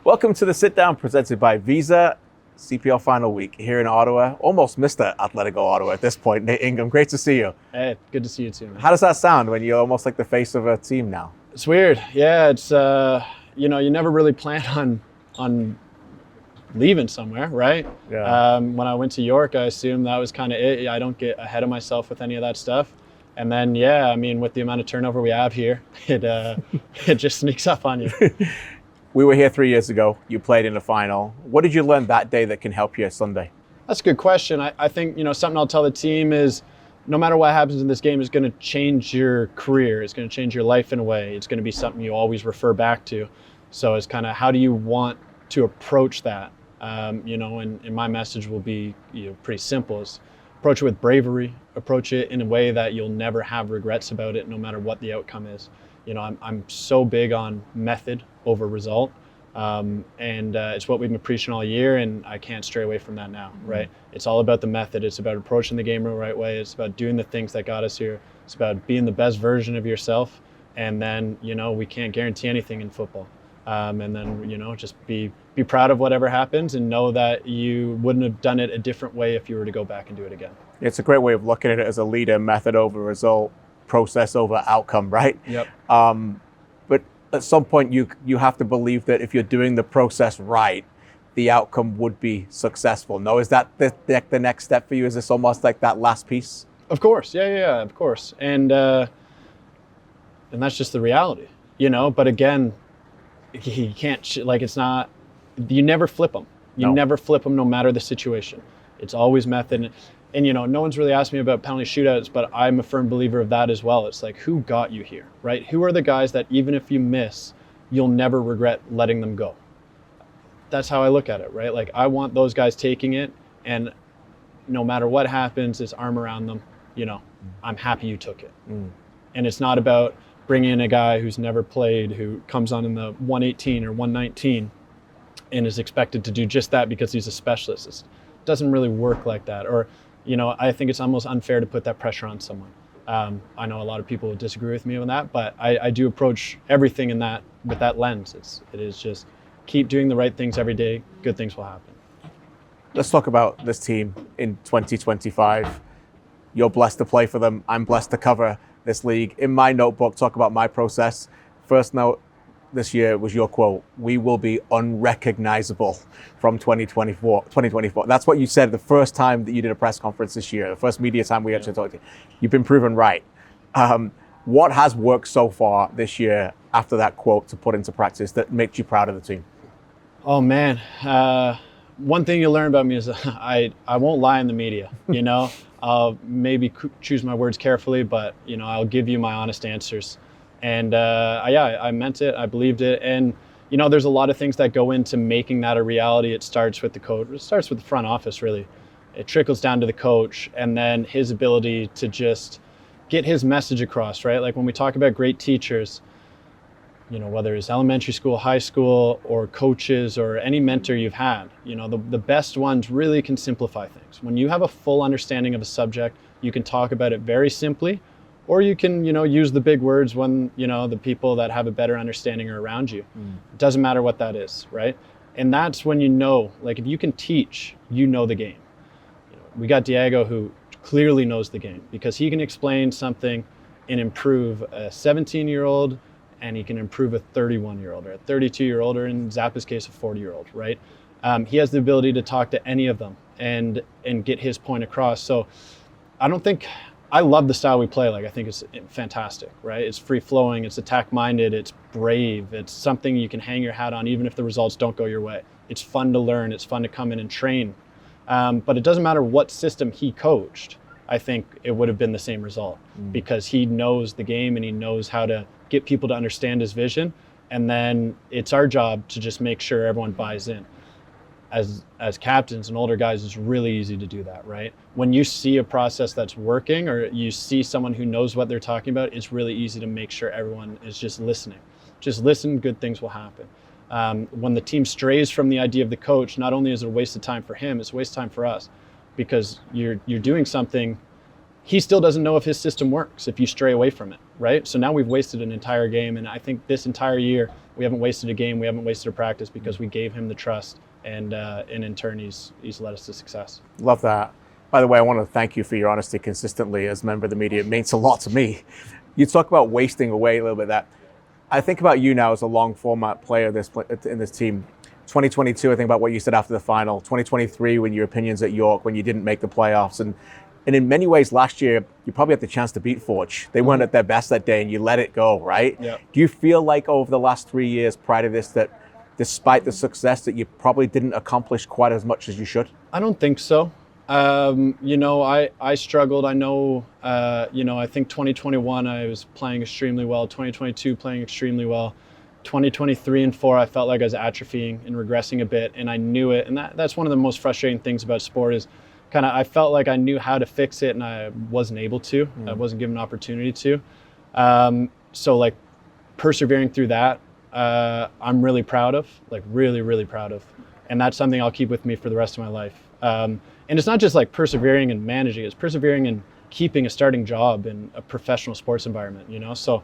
Welcome to the Sit Down presented by Visa. CPL final week here in Ottawa. Almost Mr. Atlético Ottawa at this point. Nate Ingham, great to see you. Hey, good to see you too, man. How does that sound when you're almost like the face of a team now? It's weird. Yeah, it's you never really plan on leaving somewhere, right? Yeah. When I went to York, I assumed that was kind of it. I don't get ahead of myself with any of that stuff. And then, yeah, I mean, with the amount of turnover we have here, it just sneaks up on you. We were here 3 years ago. You played in the final. What did you learn that day that can help you Sunday? That's a good question. I think, something I'll tell the team is no matter what happens in this game is going to change your career. It's going to change your life in a way. It's going to be something you always refer back to. So it's kind of how do you want to approach that? And my message will be pretty simple. Is approach it with bravery. Approach it in a way that you'll never have regrets about it, no matter what the outcome is. I'm so big on method over result. It's what we've been preaching all year, and I can't stray away from that now, right? It's all about the method. It's about approaching the game the right way. It's about doing the things that got us here. It's about being the best version of yourself. And then, we can't guarantee anything in football. Just be proud of whatever happens and know that you wouldn't have done it a different way if you were to go back and do it again. It's a great way of looking at it as a leader, method over result, process over outcome, right? Yep. But at some point you have to believe that if you're doing the process right, the outcome would be successful. No, is that the next step for you? Is this almost like that last piece? Of course. Yeah, of course. And that's just the reality, but again, he can't, it's not, you never flip them. You never flip them no matter the situation. It's always method. And no one's really asked me about penalty shootouts, but I'm a firm believer of that as well. It's like, who got you here, right? Who are the guys that even if you miss, you'll never regret letting them go? That's how I look at it, right? Like, I want those guys taking it, and no matter what happens, it's arm around them. I'm happy you took it. And it's not about bringing in a guy who's never played, who comes on in the 118 or 119 and is expected to do just that because he's a specialist. It doesn't really work like that. Or, I think it's almost unfair to put that pressure on someone. I know a lot of people would disagree with me on that, but I do approach everything with that lens. It is just keep doing the right things every day. Good things will happen. Let's talk about this team in 2025. You're blessed to play for them. I'm blessed to cover this league. In my notebook, talk about my process. First note this year was your quote: "We will be unrecognizable from 2024. That's what you said the first time that you did a press conference this year, the first media time we actually talked to you. You've been proven right. What has worked so far this year after that quote to put into practice that makes you proud of the team? Oh, man. One thing you'll learn about me is I won't lie in the media, I'll maybe choose my words carefully, but, I'll give you my honest answers. And I meant it. I believed it. And, there's a lot of things that go into making that a reality. It starts with the coach. It starts with the front office, really. It trickles down to the coach and then his ability to just get his message across, right? Like when we talk about great teachers, whether it's elementary school, high school, or coaches or any mentor you've had, the best ones really can simplify things. When you have a full understanding of a subject, you can talk about it very simply, or you can, use the big words when, the people that have a better understanding are around you. It doesn't matter what that is, right? And that's when like if you can teach, the game. We got Diego, who clearly knows the game because he can explain something and improve a 17-year-old, and he can improve a 31-year-old or a 32-year-old, or in Zappa's case, a 40-year-old, right? He has the ability to talk to any of them and get his point across. So I love the style we play. Like, I think it's fantastic, right? It's free-flowing, it's attack-minded, it's brave, it's something you can hang your hat on even if the results don't go your way. It's fun to learn, it's fun to come in and train. But it doesn't matter what system he coached, I think it would have been the same result because he knows the game and he knows how to get people to understand his vision. And then it's our job to just make sure everyone buys in. As captains and older guys, it's really easy to do that, right? When you see a process that's working or you see someone who knows what they're talking about, it's really easy to make sure everyone is just listening. Just listen, good things will happen. When the team strays from the idea of the coach, not only is it a waste of time for him, it's a waste of time for us because you're doing something. He still doesn't know if his system works if you stray away from it, right? So now we've wasted an entire game, and I think this entire year we haven't wasted a game, we haven't wasted a practice because we gave him the trust, and in turn, he's led us to success. Love that. By the way, I want to thank you for your honesty consistently as a member of the media. It means a lot to me. You talk about wasting away a little bit that. I think about you now as a long format player in this team. 2022, I think about what you said after the final. 2023, when your opinions at York, when you didn't make the playoffs. And in many ways, last year, you probably had the chance to beat Forge. They weren't at their best that day, and you let it go, right? Yep. Do you feel like over the last 3 years prior to this that despite the success that you probably didn't accomplish quite as much as you should? I don't think so. I struggled. I know, I think 2021 I was playing extremely well. 2022 playing extremely well. 2023 and 4 I felt like I was atrophying and regressing a bit, and I knew it. And that's one of the most frustrating things about sport is kind of I felt like I knew how to fix it and I wasn't able to. I wasn't given an opportunity to. So like persevering through that, I'm really proud of, like really, really proud of. And that's something I'll keep with me for the rest of my life. And it's not just like persevering and managing, it's persevering and keeping a starting job in a professional sports environment, So,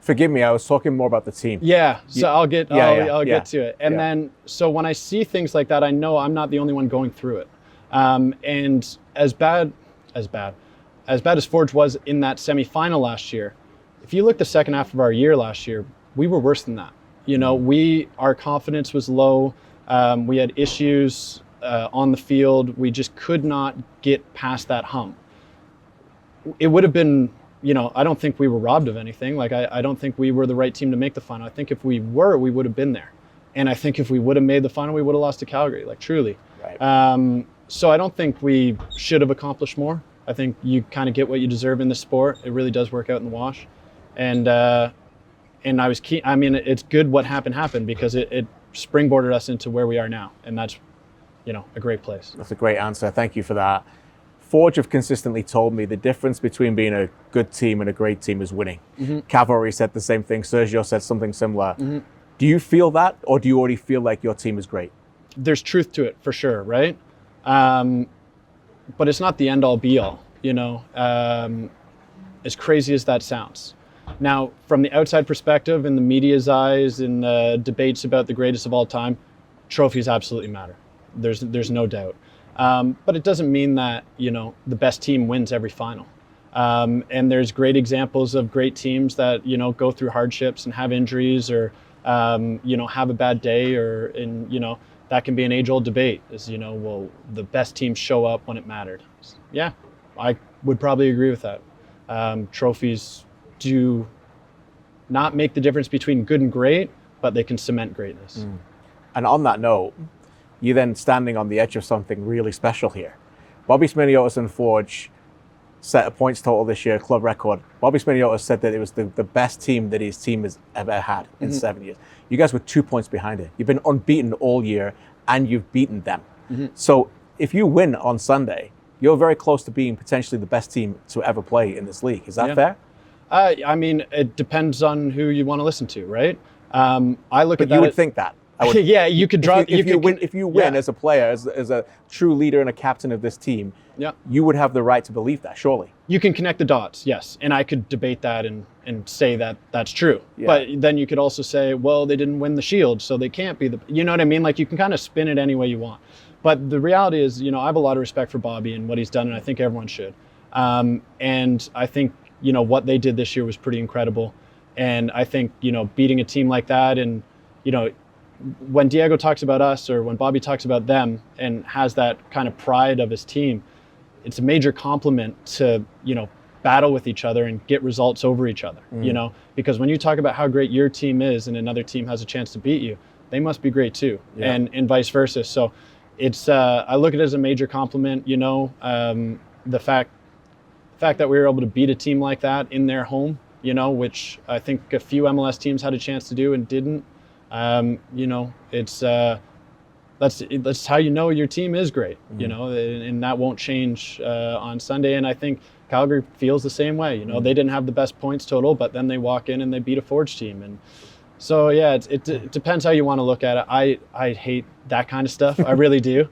forgive me, I was talking more about the team. Yeah, so I'll get to it. And Yeah. then, so when I see things like that, I know I'm not the only one going through it. And as bad as Forge was in that semifinal last year, if you look the second half of our year last year, we were worse than that. Our confidence was low. We had issues on the field. We just could not get past that hump. It would have been, I don't think we were robbed of anything. Like, I don't think we were the right team to make the final. I think if we were, we would have been there. And I think if we would have made the final, we would have lost to Calgary, like truly. Right. So I don't think we should have accomplished more. I think you kind of get what you deserve in this sport. It really does work out in the wash. And I was keen. I mean, it's good what happened because it springboarded us into where we are now. And that's, a great place. That's a great answer. Thank you for that. Forge have consistently told me the difference between being a good team and a great team is winning. Mm-hmm. Cavalry said the same thing. Sergio said something similar. Mm-hmm. Do you feel that, or do you already feel like your team is great? There's truth to it for sure, right? But it's not the end all be all, as crazy as that sounds. Now, from the outside perspective, in the media's eyes, in the debates about the greatest of all time, trophies absolutely matter. There's no doubt. But it doesn't mean that, the best team wins every final. And there's great examples of great teams that, go through hardships and have injuries or, have a bad day that can be an age-old debate is, the best teams show up when it mattered. Yeah, I would probably agree with that. Trophies do not make the difference between good and great, but they can cement greatness. And on that note, you're then standing on the edge of something really special here. Bobby Sminiotis and Forge set a points total this year, club record. Bobby Sminiotis said that it was the best team that his team has ever had in 7 years. You guys were 2 points behind it. You've been unbeaten all year, and you've beaten them. So if you win on Sunday, you're very close to being potentially the best team to ever play in this league. Is that fair? I mean, it depends on who you want to listen to, right? I look at that. You would think that. Yeah, you could draw. If you win as a player, as a true leader and a captain of this team, you would have the right to believe that, surely. You can connect the dots, yes. And I could debate that and say that that's true. Yeah. But then you could also say, well, they didn't win the Shield, so they can't be you know what I mean? Like, you can kind of spin it any way you want. But the reality is, I have a lot of respect for Bobby and what he's done, and I think everyone should. And I think, what they did this year was pretty incredible. And I think, beating a team like that and, when Diego talks about us or when Bobby talks about them and has that kind of pride of his team, it's a major compliment to, battle with each other and get results over each other, because when you talk about how great your team is and another team has a chance to beat you, they must be great too, and vice versa. So it's, I look at it as a major compliment, the fact that we were able to beat a team like that in their home, which I think a few MLS teams had a chance to do and didn't. It's that's how your team is great, and that won't change on Sunday. And I think Calgary feels the same way. They didn't have the best points total, but then they walk in and they beat a Forge team. And so, it depends how you want to look at it. I hate that kind of stuff. I really do.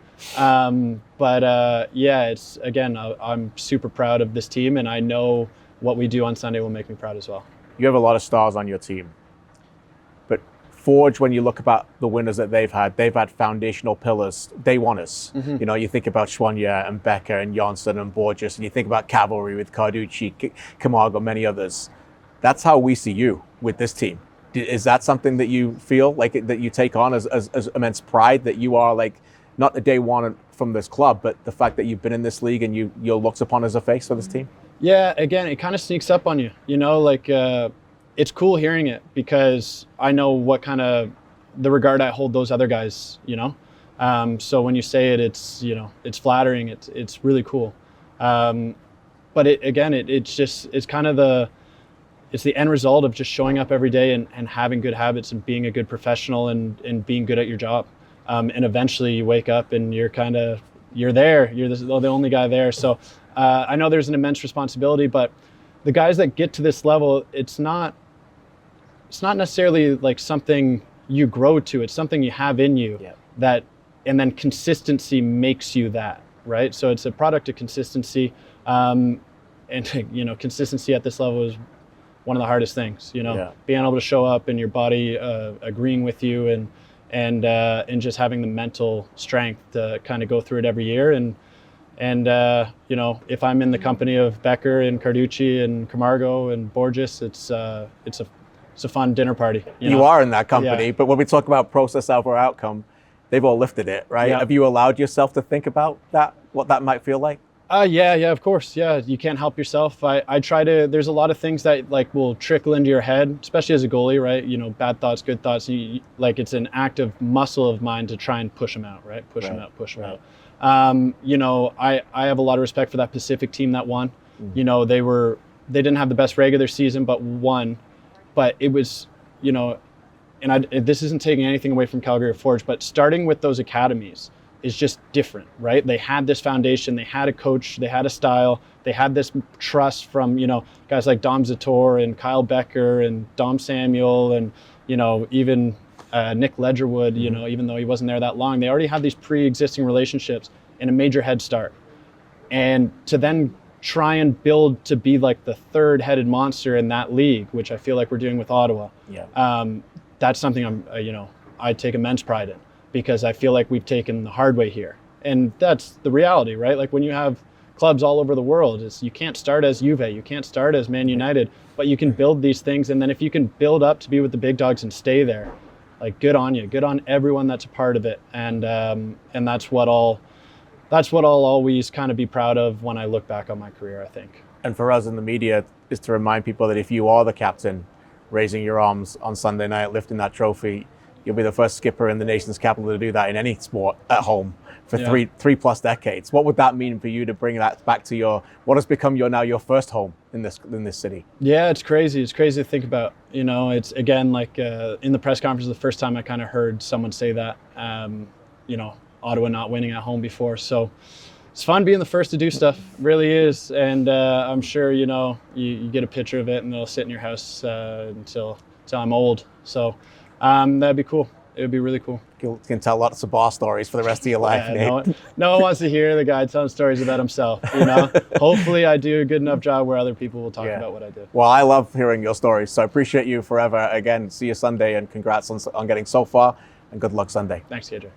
It's, again, I'm super proud of this team, and I know what we do on Sunday will make me proud as well. You have a lot of stars on your team. Forge, when you look about the winners that they've had foundational pillars, day oneers. Mm-hmm. You know, you think about Schwanya and Becker and Janssen and Borges, and you think about cavalry with Carducci, Camargo, many others. That's how we see you with this team. Is that something that you feel like that you take on as immense pride, that you are like not the day one from this club, but the fact that you've been in this league and you're looked upon as a face for this team? Yeah, again, it kind of sneaks up on you, you know, like it's cool hearing it because I know what kind of the regard I hold those other guys, you know. So when you say it, it's, you know, it's flattering. It's really cool. But it's kind of it's the end result of just showing up every day and having good habits and being a good professional and being good at your job. And eventually you wake up and you're there. You're the only guy there. So I know there's an immense responsibility, but the guys that get to this level, it's not necessarily like something you grow to. It's something you have in you. Yeah. And then consistency makes you that, right? So it's a product of consistency. And you know, consistency at this level is one of the hardest things, you know. Yeah. Being able to show up and your body agreeing with you and just having the mental strength to kind of go through it every year. And you know, if I'm in the company of Becker and Carducci and Camargo and Borges, it's a fun dinner party. You are in that company, yeah. But when we talk about process over outcome, they've all lifted it, right? Yeah. Have you allowed yourself to think about that, what that might feel like? Yeah, of course. Yeah, you can't help yourself. I try to, there's a lot of things that like will trickle into your head, especially as a goalie, right? You know, bad thoughts, good thoughts. Like it's an active muscle of mine to try and push them out, right? Push them out. You know, I have a lot of respect for that Pacific team that won. Mm-hmm. You know, they didn't have the best regular season, but won. But it was, you know, and this isn't taking anything away from Calgary or Forge, but starting with those academies is just different, right? They had this foundation, they had a coach, they had a style, they had this trust from, you know, guys like Dom Zator and Kyle Becker and Dom Samuel and, you know, even Nick Ledgerwood, mm-hmm. you know, even though he wasn't there that long, they already had these pre-existing relationships and a major head start. And to then try and build to be like the third-headed monster in that league, which I feel like we're doing with Ottawa. Yeah. That's something I take immense pride in, because I feel like we've taken the hard way here. And that's the reality, right? Like when you have clubs all over the world, you can't start as Juve, you can't start as Man United, but you can build these things. And then if you can build up to be with the big dogs and stay there, like good on you, good on everyone that's a part of it. And that's what I'll always kind of be proud of when I look back on my career, I think. And for us in the media is to remind people that if you are the captain, raising your arms on Sunday night, lifting that trophy, you'll be the first skipper in the nation's capital to do that in any sport at home for three plus decades. What would that mean for you to bring that back to what has become your first home in this city? Yeah, it's crazy. It's crazy to think about. You know, it's again like in the press conference the first time I kind of heard someone say that. You know, Ottawa not winning at home before, so it's fun being the first to do stuff. It really is, and I'm sure you know you get a picture of it and it'll sit in your house until I'm old. So. That'd be cool. It would be really cool. You can tell lots of bar stories for the rest of your life, Nate. No one wants to hear the guy telling stories about himself, you know? Hopefully I do a good enough job where other people will talk about what I did. Well, I love hearing your stories, so I appreciate you forever. Again, see you Sunday, and congrats on getting so far, and good luck Sunday. Thanks, KJ.